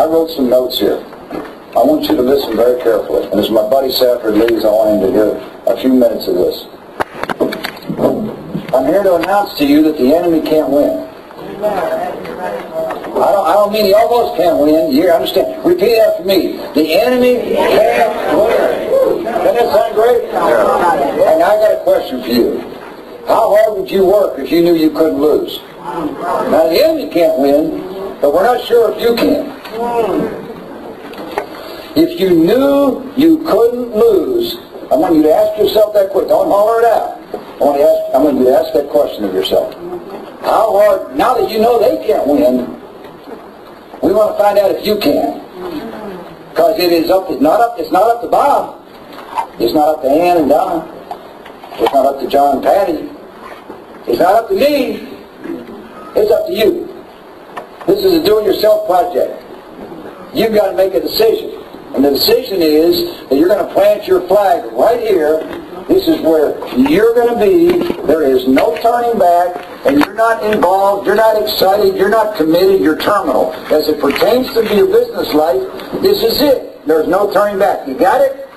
I wrote some notes here. I want you to listen very carefully. And as my buddy Safford leaves, I want him to hear a few minutes of this. I'm here to announce to you that the enemy can't win. I don't mean he almost can't win. You understand? Repeat after me. The enemy can't win. Doesn't that sound great? Yeah. And I got a question for you. How hard would you work if you knew you couldn't lose? Now the enemy can't win, but we're not sure if you can. If you knew you couldn't lose, I want you to ask yourself that question. Don't holler it out. I want you to ask that question of yourself. How hard, now that you know they can't win, we want to find out if you can. Because it's not up to Bob. It's not up to Ann and Don. It's not up to John and Patty. It's not up to me. It's up to you. This is a do-it-yourself project. You've got to make a decision. And the decision is that you're going to plant your flag right here. This is where you're going to be. There is no turning back. And you're not involved. You're not excited. You're not committed. You're terminal. As it pertains to your business life, this is it. There's no turning back. You got it?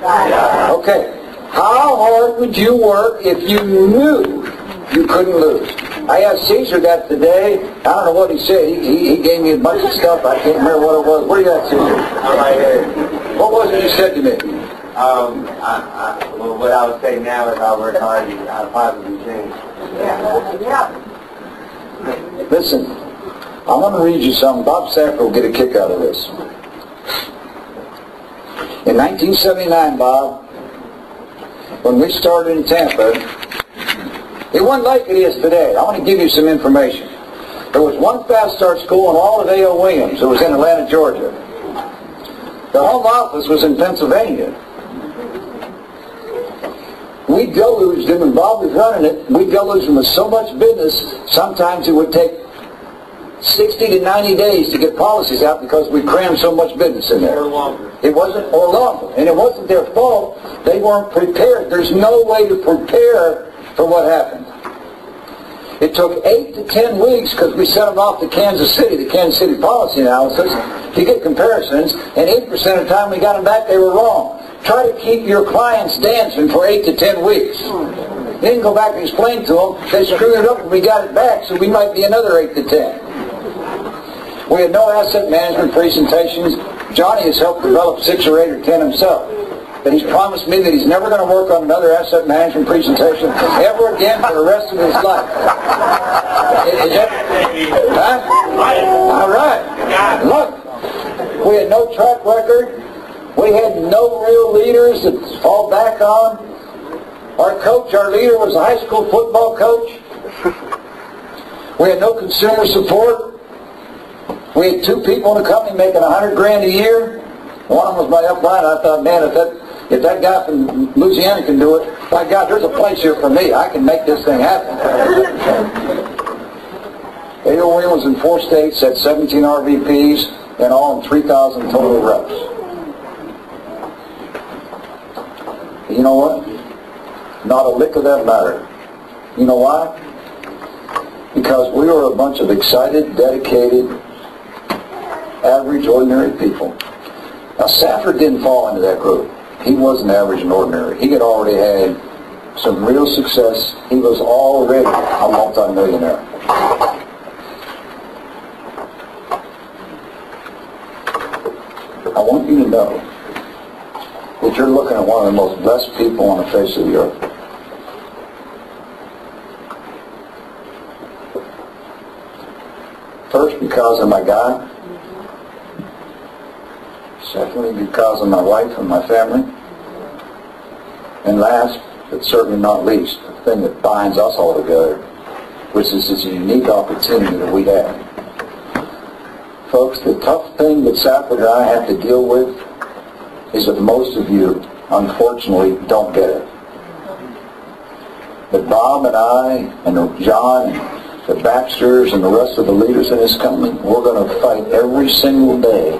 Okay. How hard would you work if you knew you couldn't lose? I asked Caesar that today. I don't know what he said. He gave me a bunch of stuff. I can't remember what it was. Where you at, Caesar? I'm right here. What was it you said to me? Well, what I would say now is I work hard and I positively change. Yeah. Listen, I want to read you something. Bob Sacker will get a kick out of this. In 1979, Bob, when we started in Tampa, it wasn't like it is today. I want to give you some information. There was one fast start school in all of A.O. Williams. It was in Atlanta, Georgia. The home office was in Pennsylvania. We'd deluge them, and Bob was running it. We'd deluge them with so much business, sometimes it would take 60 to 90 days to get policies out because we crammed so much business in there. Or longer. It wasn't, or longer. And it wasn't their fault. They weren't prepared. There's no way to prepare for what happened. It took 8 to 10 weeks because we sent them off to Kansas City, the Kansas City policy analysis, to get comparisons, and 8% of the time we got them back, they were wrong. Try to keep your clients dancing for 8 to 10 weeks. Then go back and explain to them, they screwed it up and we got it back, so we might be another 8 to 10. We had no asset management presentations. Johnny has helped develop 6 or 8 or 10 himself. But he's promised me that he's never going to work on another asset management presentation ever again for the rest of his life. Is that? Huh? All right. Look, we had no track record. We had no real leaders to fall back on. Our coach, our leader, was a high school football coach. We had no consumer support. We had 2 people in the company making $100,000 a year. One of them was my upline. I thought, man, if that guy from Louisiana can do it, by God, there's a place here for me. I can make this thing happen. A.O. Williams in 4 states, had 17 RVPs, and all in 3,000 total reps. You know what? Not a lick of that mattered. You know why? Because we were a bunch of excited, dedicated, average, ordinary people. Now, Safford didn't fall into that group. He wasn't average and ordinary. He had already had some real success. He was already a multi-millionaire. I want you to know that you're looking at one of the most blessed people on the face of the earth. First, because of my God. Secondly, because of my wife and my family. And last, but certainly not least, the thing that binds us all together, which is this unique opportunity that we have. Folks, the tough thing that Safford and I have to deal with is that most of you, unfortunately, don't get it. But Bob and I, and John, and the Baxters, and the rest of the leaders in this company, we're going to fight every single day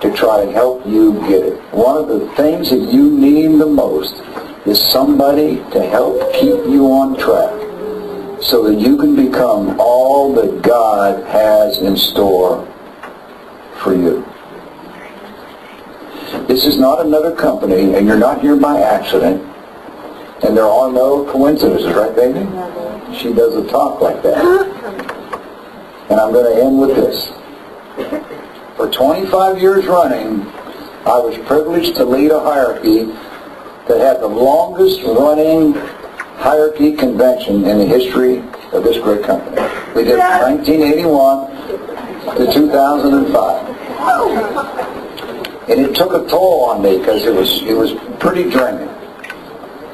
to try to help you get it. One of the things that you need the most is somebody to help keep you on track so that you can become all that God has in store for you. This is not another company, and you're not here by accident. And there are no coincidences, right, baby? She doesn't talk like that. And I'm going to end with this. For 25 years running, I was privileged to lead a hierarchy that had the longest running hierarchy convention in the history of this great company. We did it from 1981 to 2005. And it took a toll on me because it was pretty draining.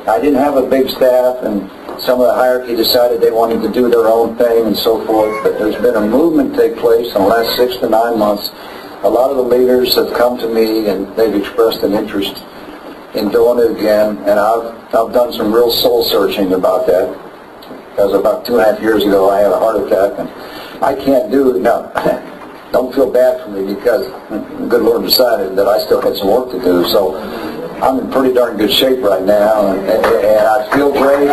I didn't have a big staff, and some of the hierarchy decided they wanted to do their own thing and so forth, but there's been a movement take place in the last 6 to 9 months. A lot of the leaders have come to me and they've expressed an interest in doing it again, and I've done some real soul searching about that, because about 2.5 years ago I had a heart attack, and I can't do it now. Don't feel bad for me, because the good Lord decided that I still had some work to do, so I'm in pretty darn good shape right now, and I feel great.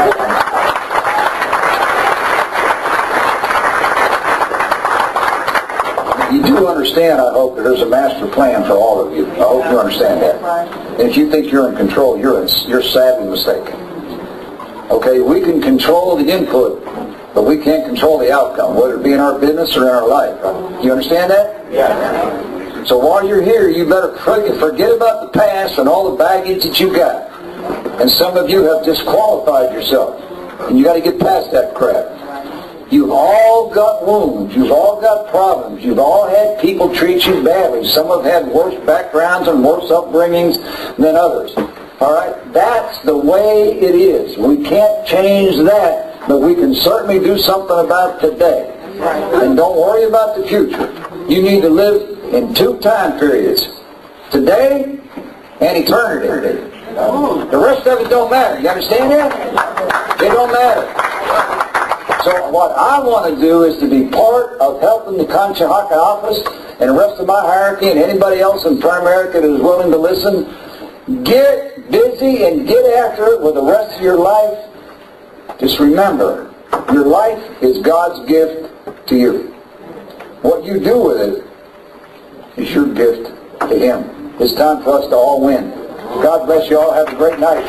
You do understand, I hope, that there's a master plan for all of you. I hope you understand that. And if you think you're in control, you're sadly mistaken. Okay, we can control the input, but we can't control the outcome, whether it be in our business or in our life. Right? You understand that? Yeah. So while you're here, you better forget about the past and all the baggage that you got. And some of you have disqualified yourself, and you got to get past that crap. You've all got wounds. You've all got problems. You've all had people treat you badly. Some have had worse backgrounds and worse upbringings than others. All right? That's the way it is. We can't change that, but we can certainly do something about today. And don't worry about the future. You need to live in 2 time periods. Today and eternity. The rest of it don't matter. You understand that? It don't matter. So what I want to do is to be part of helping the ConsyChristmas office and the rest of my hierarchy and anybody else in Primerica that is willing to listen. Get busy and get after it with the rest of your life. Just remember, your life is God's gift to you. What you do with it is your gift to Him. It's time for us to all win. God bless you all. Have a great night.